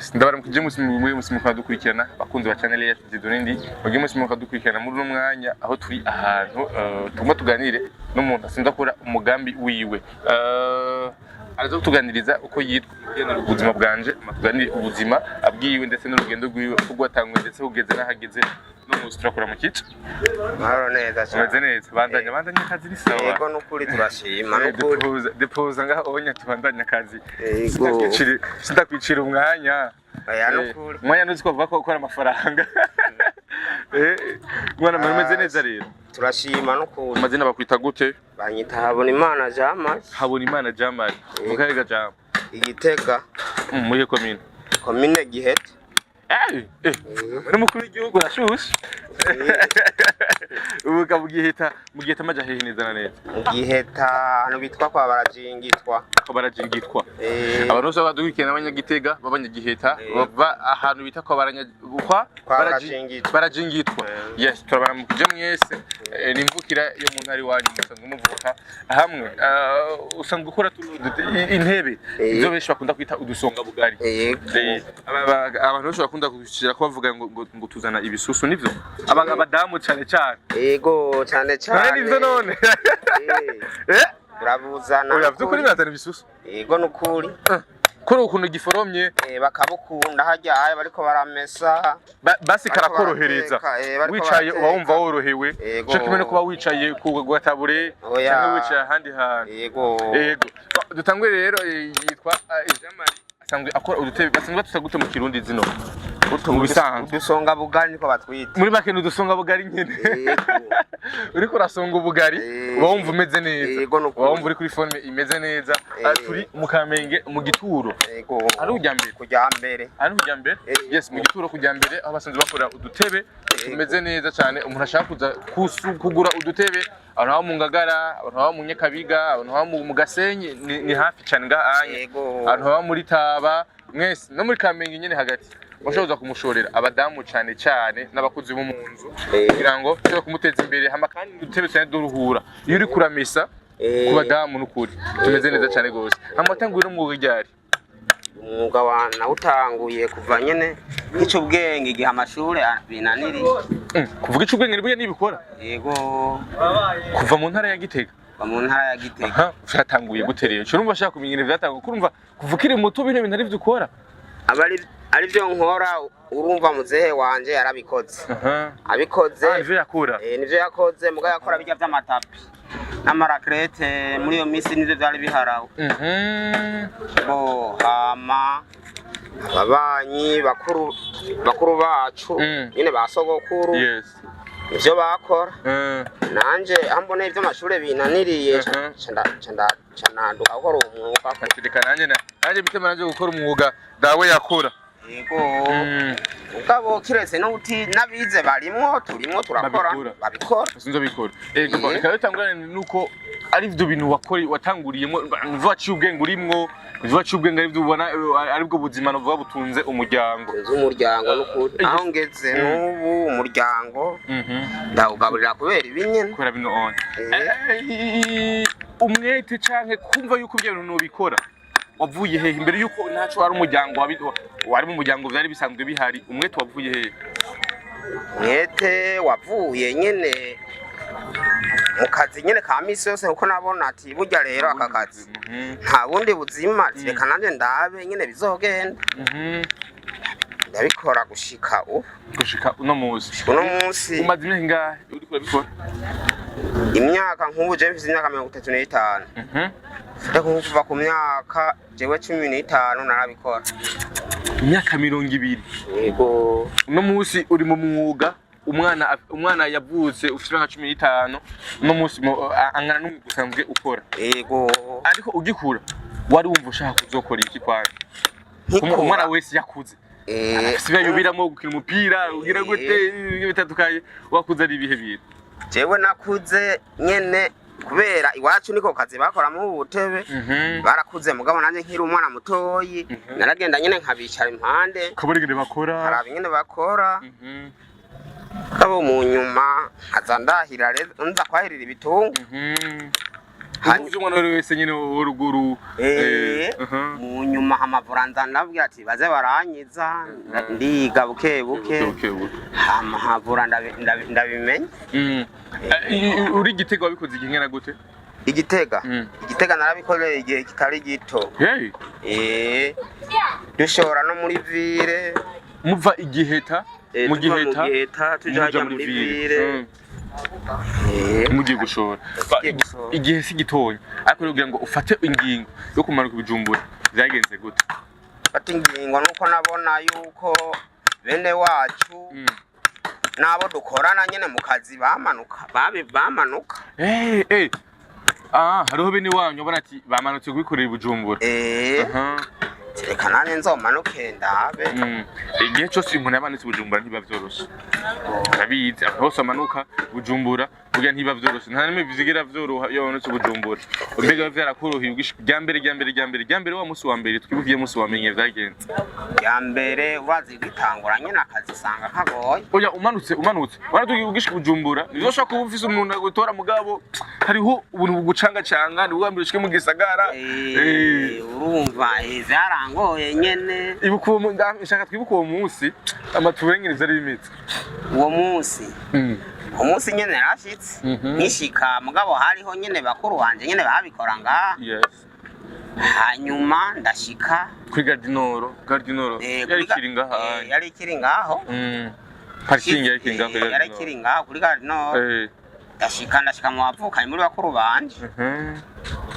Yes, ndabaramukije musi mukadukurikirana bakunzi ba channel yacu Zidonindi. Mugiye musi mukadukurikirana muri no mwanya aho turi ahantu tugomba tuganire n'umuntu asinda kora umugambi wiwe. Araza kutuganiriza uko yitwa kugenda ubuzima bwanje, amatuganire ubuzima abwiwe ndetse n'urugendo rwiwe uko gwatangwe ndetse kugeze nahageze no musi turakora mu kice. Mahoro neza cyane. Meze neza. Bandanya kazi ni sawa. Yego nukuri turashima nukuri. Depoza ngaho onya tubandanya kazi. Yego. Sindakwicira umwanya. Aya nukuri. Mwanya nuzi ko vuga ko ukora amafaranga. Mwana mumeze neza rero. Turashima nukuri. Amazina bakwita gute? Banyita Habonimana Jamari. Habonimana Jamari. Mukarega Jam. Igitega. Muri komine. Komine Giheta. Muri mukuru w'igihugu rashushe. Ubuka bugiheta maja hehe neza na neza. Giheta hano bitwa kwa barajingitwa. Ko barajingitwa. Abantu bose badukikena abanyagitega babanyagiheta bava ahantu bita kwa barajingitwa. Yes, turabaramukije mwese. Nimvukira yo mu ntari wanyu musanzwe muvuka hamwe. Usanga gukora intebe izo benshi bakunda kwita udusonga bugari. Abantu bose bakunda kushira ko bavuga ngo tuzana ibisusu nivyo. Abadamu cyane cyane. Yego cyane cyane. Nivyo none. Urabuzana. Uravye kuri bazana ibisusu. Yego nukuri. Kuri ukuntu giforomye bakabukunda hajya ayo bariko baramesa basi karakorohereza wicaye uba wumva worohewe cyo kimwe no kuba wicaye ku gatabure cyangwa wicaye ahandi hantu yego dutangwe rero yitwa Jamari asanzwe akora udutebe basanzwe tutagute mu Kirundi zino udusonga bugari niko batwita muri bake n'udusonga bugari nyene uriko rasonga ubugari wumva umeze neza wumva uri kuri forme imeze neza turi mu Kamenge mu Gituro ari ujyambere yes mu Gituro kujyambere aho basanzwe bakora udutebe tumeze neza cyane umuntu ashaka kuza kugura udutebe abantu baba mu Ngagara abantu baba mu Nyakabiga abantu baba mu Gasenyi ni hafi cyane ngahanye abantu baba muri Taba mwese no muri Kamenge nyene hagati bashoboza kumushorera abadamu cyane cyane n'abakuzi bo mu nzu kugira ngo cyo kumuteza imbere hama kandi udutebe cyane duruhura iyo uri kuramesa ku badamu n'ukuri tumeze neza cyane gose amatanguye no mu bujyari umwuga wana utanguye kuva nyene nk'ico bwenge igihe amashure binaniri kuvuga ico bwenge nibuye nibikora yego kuva mu ntara ya Gitega vyatanguye guterera cyo urumva shaka kumenyera vyatanguye kurumva kuva kiri muto bino bintu ari byo ukora ari byo nkora urumva muzehe wanje yarabikoze abikoze nivyo yakora nivyo yakoze muga yakora bijya by'amatapi n'amarakrete muri iyo misi nivyo byari biharaho bo hama ababanyi bakuru bacu nyine basogokuru ivyo bakora nanje ambone ivyo amashure binaniriye cananduka gukora umwuga akatirika nanje bitema nanje gukora umwuga dawe yakora yego ukabo kiretse no uti nabize barimwo turimwo turakora babikora sinzo bikora reka bitangurane nuko ari byo bintu watanguriyemo vaci ubwenge urimwo vaci ubwenge ari byo ubona ari bwo buzima novuga butunze umuryango n'ukuri aho ngeze n'ubu umuryango ndawugaburira kubera ibinyene kubera bino on umwete canke kumva yuko ibyo bintu nubikora wavuye hehe imbere yuko ntaco wari umuryango wari mu muryango byari bisanzwe bihari umwete wavuye hehe mwete wavuye nyene mu kazi nyene ka misi yose uko nabona ati burya rero aka kazi nta bundi buzima reka nanje ndabe nyene bizogenda ndabikora gushika uno munsi umaze imyaka ingahe uri kurabikora imyaka nk'ubu je mfite imyaka 35 kuva ku myaka jewe 15 narabikora imyaka 20 yego uno munsi uri mu mwuga umwana yavutse ufite nka 15 uno munsi angana n'umwuga usanzwe ukora yego ariko ugikura wari wumva ushaka kuzokora iki kwanza umwana wese yakuze siba yubiramo gukina umupira ugira gute bitatukaye wakuze ari ibihe bintu jewe nakuze nyene kubera iwacu niko kazi bakora mu butebe barakuze mugabo nanje nkiri umwana mutoyi naragenda nyene nkabicara impande kaburigene bakora harabingene bakora kabo mu nyuma azandahira nza kwahirira ibitungu uvyo umwana wese nyine uruguru mu nyuma amavura nzanabwira ati baze baranyiza ndiga buke hama havura ndabimenye. Uri Gitega wabikoze igingana gute? Igitega narabikoreye igihe kitari gito. Dushora no muri vire muva igiheta mu giheta tujaja muri vire mugiye gushora igihe si gitonya ariko kugira ngo ufate ingingo yo kumanuka Bujumbura byagenze gute? Fata ingingo nuko nabona yuko bene wacu nabo dukorana nyene mu kazi bamanuka hariho bene wanyu ubona ati bamanutse kubikorera Bujumbura. Reka nane nzomanuke ndabe. Igihe cyose umuntu yamanutse Bujumbura ntiba vyoroshe. Abizi hose amanuka Bujumbura kugira ntiba vyoroshe. Nta nimwe bizigira vyoroha iyo yamanutse Bujumbura. Mbega vyarakoroheye ugishika ryambere wa musi wa mbere twibukiye musi wamenye vyagenze. Ryambere urazi gitangura nyene akazi sanga kagoye. Oya umanutse waratugiye ugishika Bujumbura nizoshaka kuba ufise umuntu agutora mugabo hariho ubuntu bugucanga ni wambere ushike mu gisagara. Urumva vyarangoye nyene. Nshaka twibuka uwo munsi amaturengereza ari bimeze. Uwo munsi nyene narashitse nkishika mugabo hariho nyene bakuru wanje nyene babikora ngaha. Hanyuma ndashika kuri Gardinoro yari kiri ngaho. Parking yari kiri ngaho kuri Gardinoro. Ndashika mu bavukanyi muri bakuru banje.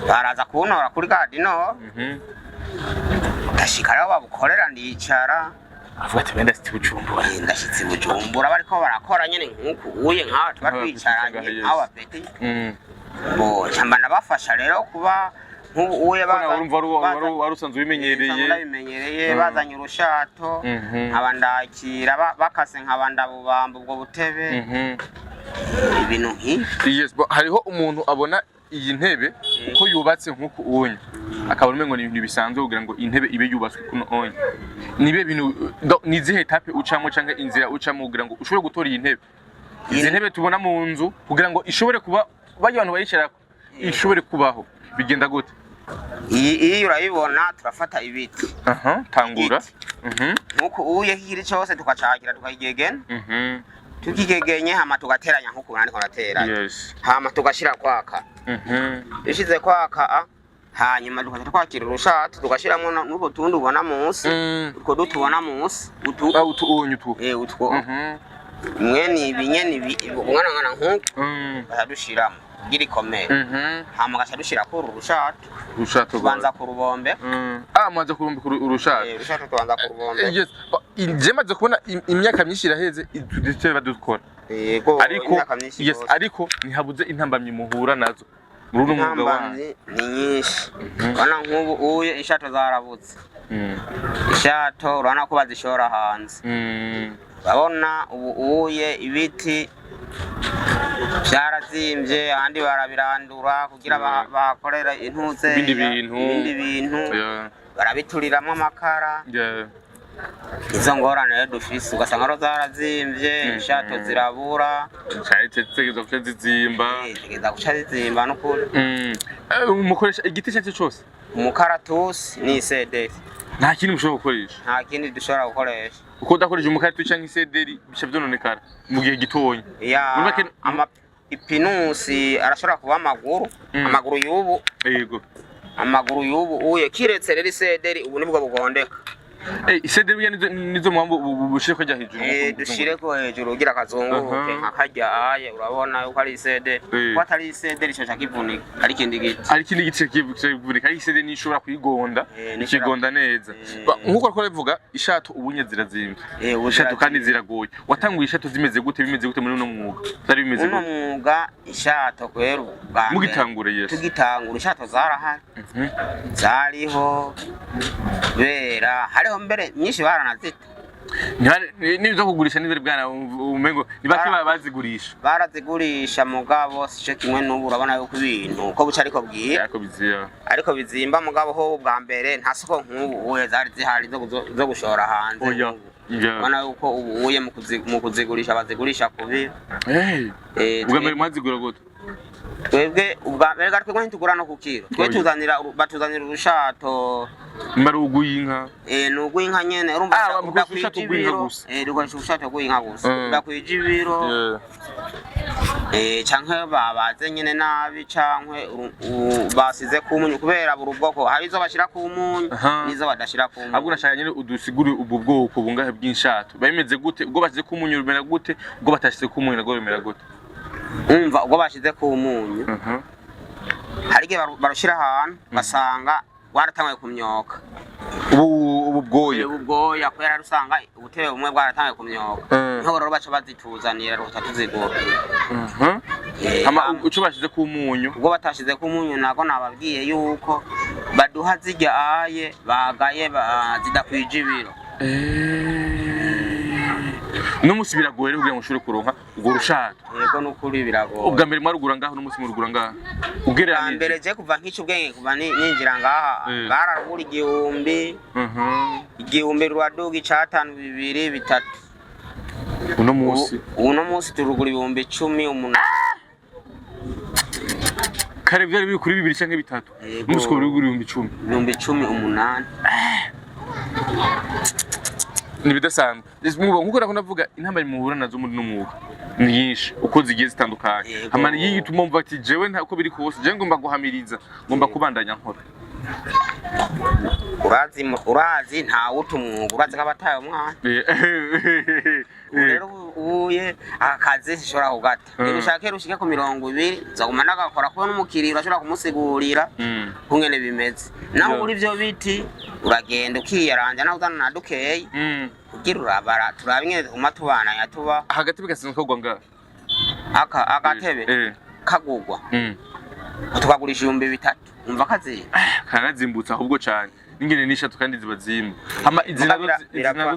Baraza kuntora kuri Gardinoro. Ndashika rero babukorera ndicara avuga ati wenda siti Bujumbura. Ndashitse Bujumbura bariko barakora nyene nkuko uye nkaho twicaranye aho bapeti. Cyamba ndabafasha rero kuba uye warusanzwe bimenyereye bazanye urushato nkabandakira bakase nkabandabubamba ubwo butebe ibintu nk'ibi. Hariho umuntu abona iyi ntebe uko yubatse nkuko ubonye akabona umengo ni ibintu bisanzwe kugira ngo intebe ibe yubatswe kuno onye nibe bintu nizihe etape ucamo canke inzira ucamo kugira ngo ushobore gutora iyi ntebe. Izi ntebe tubona mu nzu kugira ngo ishobore kuba bajya abantu bayicara ishobore kubaho bigenda gute? Iyi urayibona turafata ibiti tangura nkuko uye kiri cyose tukacakira tukigegena tukigegenye hama tugateranya nkuko nandi konatera hama tugashira kwaka ishize kwaka hanyuma dukaza twakira urushato tugashiramo nuko tundi ubona munsi utwo dutubona munsi utwo mwene ibinyene ubona nkuko baradushiramo girikomeye hama gacha dushira ko urushato banza kurubombe mwanza kurumbi urushato urushato tubanza kurubombe. Nje maze kubona imyaka myinshi iraheze idutse badukora ariko ntihabuze intambamye muhura nazo muri uno mwuga wanyu. Ni nyinshi bana nk'ubu uye ishato zarabutse ishato urana ko bazishora hanze babona ubu uye ibiti byarazimbye andi barabirandura kugira bakorera intuze ibindi bintu barabituriramo amakara. Izo ngorane rero dufise ugasanga ro zarazimbye ishato zirabura tegeza guca zizimba no kuri umukoresha igiti cyacu cyose umukaratusi ni isederi. Nta kindi mushobora gukoresha? Nta kindi dushobora gukoresha. Uko udakoresha umukaratusi cyangwa isederi bisha byononekara mu gihe gitonya. Ipinusi arashobora kuba amaguru y'ubu. Yego amaguru y'ubu uye kiretse rero isederi ubu nibwo bugondeka. Isederi bya nizo mpamvu bushire ko ajya hejuru. Dushire ko hejuru ugira akazunguruke nkakajya aye urabona uko ari isederi. Ko atari isederi cyo cyakivunika ari kindi giti kivunika ari isederi nishobora kwigonda ikigonda neza. Nkuko ko bivuga ishato ubunye zirazimba. Ishato kandi ziragoye. Watanguye ishato zimeze gute muri uno mwuga? Zari bimeze gute? Uno mwuga ishato kwero mugitangura yesu. Tugitangura ishato zarahari. Zariho bera hariho mbere nyinshi baranazita nizo kugurisha nizere bwana umengo nibake bazigurisha barazigurisha mugabo sice kimwe n'ubu urabona yuko ibintu uko buca ariko bizimba mugabo ho bwa mbere nta soko nk'ubu uye zari zihari zo gushora hanze. Bana yuko ubu uye mu kuzigurisha bazigurisha kubi ubwa mbere mwazigura gute? twebwe ubwa twebwe ntitugura no ku kilo twe batuzanira urushato mbara uguyinka n'ugwinka nyene urumva udakwije ibiro dukoresha urushato rw'inka gusa udakwije ibiro canke babaze nyene nabi canke basize ku munyu kubera buri bwoko hari izo bashira ku munyu nizo badashira ku munyu ahubwo nashaka nyene udusigure ubu bwoko bungahe bw'inshato bimeze gute ubwo basize ku munyu rumera gute ubwo batashize ku munyu nagwo rumera gute umva ubwo bashize ku munyu hari igihe barushira ahantu basanga waratangaye kumyoka ubu bwoya kubera rusanga ubutebe bumwe bwaratangaye kumyoka niho rero baca bazituzanira rutatuzigura uco bashize ku munyu ubwo batashize ku munyu nago nababwiye yuko baduha zijya aye bagaye zidakwije ibiro n'umunsi biragoye rero kugira ngo ushobore kuronka ubwo rushato yego n'ukuri biragoye ubwa mbere mwarugura ngaho n'umunsi murugura ngaho ugereranije mbere je kuva nk'ico ubwenge kuva ninjira ngaha bararugura igihumbi rwaduga icatanu 2 3 uno munsi turugura ibihumbi 10 umunani kare byari biri kuri 2 canke 3 n'umunsi ko burugura ibihumbi 10 umunani nibidasanzwe nkuko navuga intambara muhura nazo muri n'umwuga nyinshi uko zigiye zitandukanye hamani yituma mva ati jewe nta uko biri kose je ngomba guhamiriza ngomba kubandanya nkora urazi nta utumwuga urazi kabataye umwana rero uye akazi sishora kugata nibushake rushike ku 200 zaguma nagakora ko n'umukiriya urashobora kumusigurira kungene bimeze naho uri byo biti uragenda ukiyaranja naho uzana nadukeye kugira urabara turabinye umatubana yatuba hagati bigasinzwe kogwa nga agatebe kagugwa tukagurisha 3 umva kazi kanazimbutsa ahubwo cyane ingene nishatu kandi zibazimba hama izina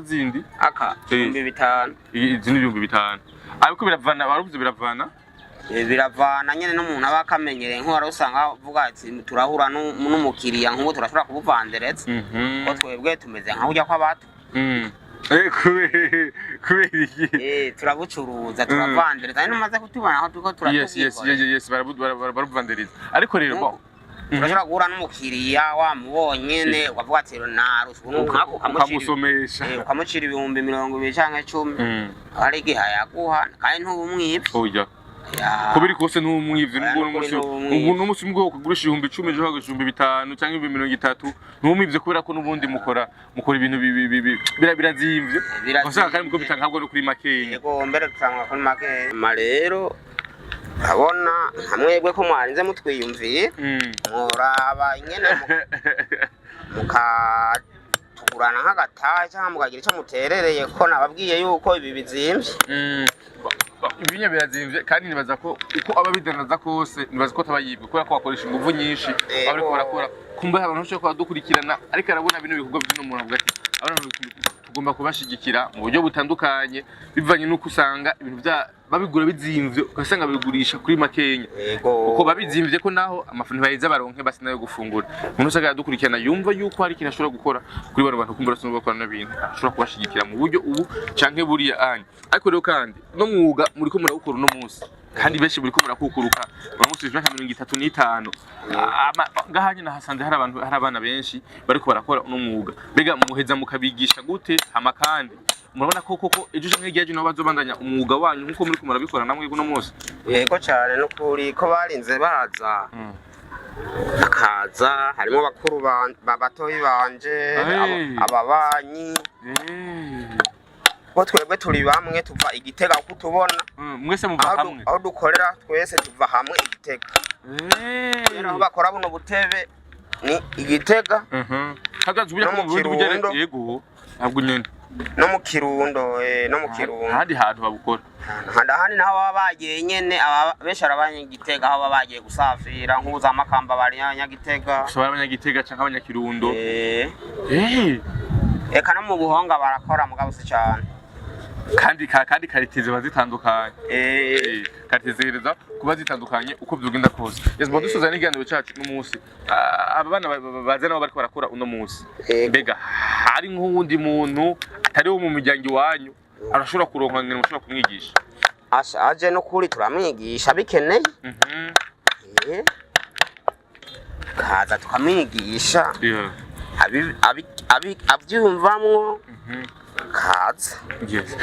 zindi 5,000 izina 5,000 ariko biravana baruvuze biravana nyene n'umuntu abakamenyereye nko warusanga avuga ati turahura n'umukiriya nkuko turashobora kubuvandereza ko twebwe tumeze nka burya kw'abato kubera iki turabucuruza turavandereza ari numaze kutubana aho tuko turatubikora yes barabuvanderiza ariko rero bo urashobora guhura n'umukiriya wamubonye ne ukavuga ati ukamusomesha ukamucira ibihumbi 20 canke 10 ari igihe yaguha kandi ntubumwivye kubiri kose n'umwivye n'umunsi umwe ukugurisha 10,000 ejo hagasha 5,000 cyangwa 30 n'umwivye kubera ko nubundi mukora ibintu birazimvye usanga kandi muko bitanga habwo no kuri makenya yego mbere tutanga kuri makenya rero abona hamwebwe ko mwarinze mutwiyumviye muraba nyene mukatugurana nk'agataha cyangwa mukagira icyo muterereye ko nababwiye yuko ibi bizimvye ibinya birazimvye kandi nibaza ko uko ababidanaza kose nibaza ko tabayibwe kubera ko bakoresha ingufu nyinshi bariko barakora kumbe abantu bashobora kuba dukurikirana ariko arabona bino bikorwa by'ino muntu avuga ati abantu tugomba kubashigikira mu buryo butandukanye bivanye nuko usanga ibintu babigura bizimvye ugasanga babigurisha kuri makenya uko babizimvye ko naho amafaranga bayeza baronke basina yo gufungura umuntu usanga dukurikirana yumva yuko hari ikintu ashobora gukora kuri bano bantu kumbura sinubwo bakora n'ibintu ashobora kubashigikira mu buryo ubu canke buriya anye ariko rero kandi no mwuga muri ko murawukora uno munsi kandi benshi muri ko murakukuruka bamusubije nka 35 ngahanye nahasanze hari abana benshi bariko barakora uno mwuga bega muheza mukabigisha gute hama kandi murabona ko koko ejo canke igihe no bazobandanya umwuga wanyu nkuko muri ko murabikora namwe uno munsi yego cyane no kuri ko barinze baza akaza harimo bakuru batoyi banje ababanyi ko twebwe turi bamwe tuva Igitega uko tubona mwese muva hamwe aho dukorera twese tuva hamwe Igitega rero aho bakora buno butebe ni Igitega hagaze ubuya ko mu bugere yego ntabwo nyene no mu Kirundo handi hantu babukora handi naho babagiye nyene benshi arabanye Igitega aho babagiye gusafira nk'uza makamba bari Nyagitega ushobora abanyagitega canke abanyakirundo eka no mu Buhonga barakora mugabuse cyane kandi karitize bazitandukanye karitize kuba zitandukanye uko byugenda kose yes bo dusoza n'iganiro cyacu n'umunsi aba bana baza nabo bariko barakora uno munsi mbega hari nk'uwundi muntu atari wo mu muryango wanyu arashobora kuronka ngene mushobora kumwigisha aje no kuri turamwigisha bikeneye kaza tukamwigisha Yeah. abyumvamwo kaza. Yes.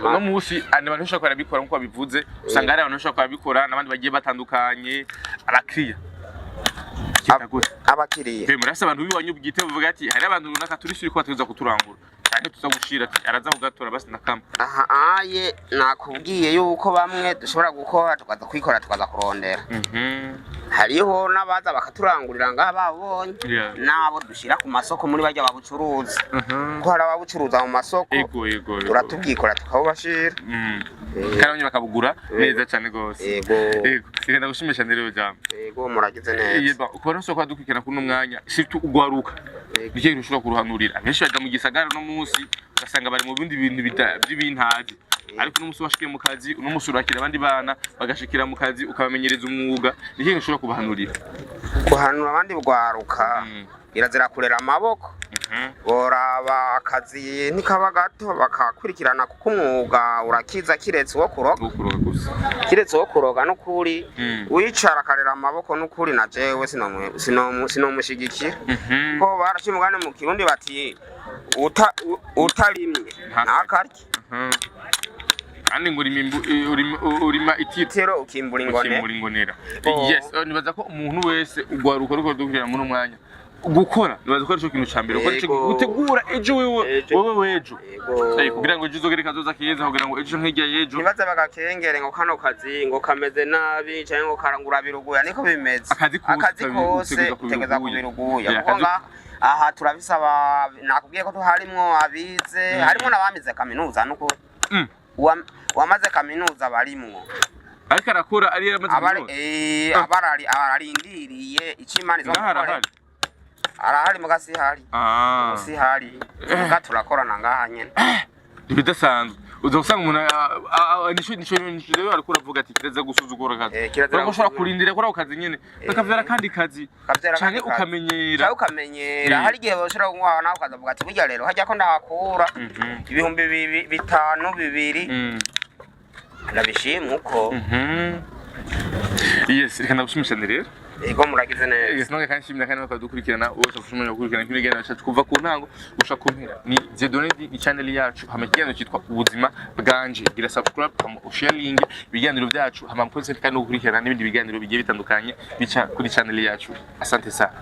No musi abantu bashaka barabikora nkuko babivuze usanga hari abantu bashaka barabikora nabandi bagiye batandukanye abakiriya abakiriya be murasa abantu biwanyu bwite bavuga ati hari abantu runaka turi shiri ko tuza kuturangura cyane tuza gushira ati araza kugatora basi nakamba aye nakubwiye yuko bamwe dushobora gukora tukaza kwikora tukaza kurondera hariho n'abaza bakaturangurira ngaha babonye nabo dushira ku masoko muri bajya babucuruza ko hari ababucuruza mu masoko yego turatubwikora tukabashira kandi bakabugura neza cyane gose yego sigenda gushimisha rero jambo yego muragize neza yeba ukora so kwa dukikana kuno mwanya situ ugwaruka bije ushobora kuruhanurira benshi baje mu gisagara no munsi ugasanga bari mu bindi bintu by'ibintazi ariko n'umusi washikiye mu kazi n'umusi urakira abandi bana bagashikira mu kazi ukabamenyereza umwuga nihe ushobora kubahanurira kuhanura abandi bwaruka irazira kurera amaboko boraba akazi nikaba gato bakakurikirana kuko umwuga urakiza kiretse wo kuroga kiretse wo kuroga no kuri wicara akarera amaboko no kuri na jewe sinomushigikira ko barashimugane mu kirundi bati utarimye nakarye kandi ngo urima itiro ukimbura ingonera yes nibaza ko umuntu wese ugwaruka ruko dukurira muri umwanya gukora nibaza ko ari cyo kintu cyambere gutegura ejo wewe wejo kugira ngo jizogere kazoza kiyeza kugira ngo ejo nkijya yejo nibaza bagakengere ngo kano kazi ngo kameze nabi cyangwa ngo karangura biruguya niko bimeze akazi kose tegeza kubiruguya kuko aha turabisaba nakubwiye ko tuharimwo abize harimo nabamize kaminuza nuko wamaze kaminuza barimwo ariko arakora ari yaramaze abararindiriye icimani zo gukora arahari mugasi hari musi hari turakora ngaha nyene bidasanzwe uzosanga umuntu nisho rero ariko uravuga ati kireza gusuzugura kazi kuko ushobora kurindira kora ukazi nyene bakavera kandi kazi cyane ukamenyera hari gihe bashobora kunywa nawe ukazavuga ati burya rero hajya ko ndahakura ibihumbi 5 ndabishimye uko yes reka ndagushimisha rero ego muragize neza igisonga kandi shimira kandi bakadukurikirana wose ufashije gukurikirana kuri gana cyacu kuva ku ntango usha kumpera ni Zedone di channel yacu hamakiganiro cyitwa ubuzima bwanje gira subscribe sharing ibiganiro byacu hama mukoze kandi gukurikirana n'ibindi biganiro bigiye bitandukanye bica kuri channel yacu asante sana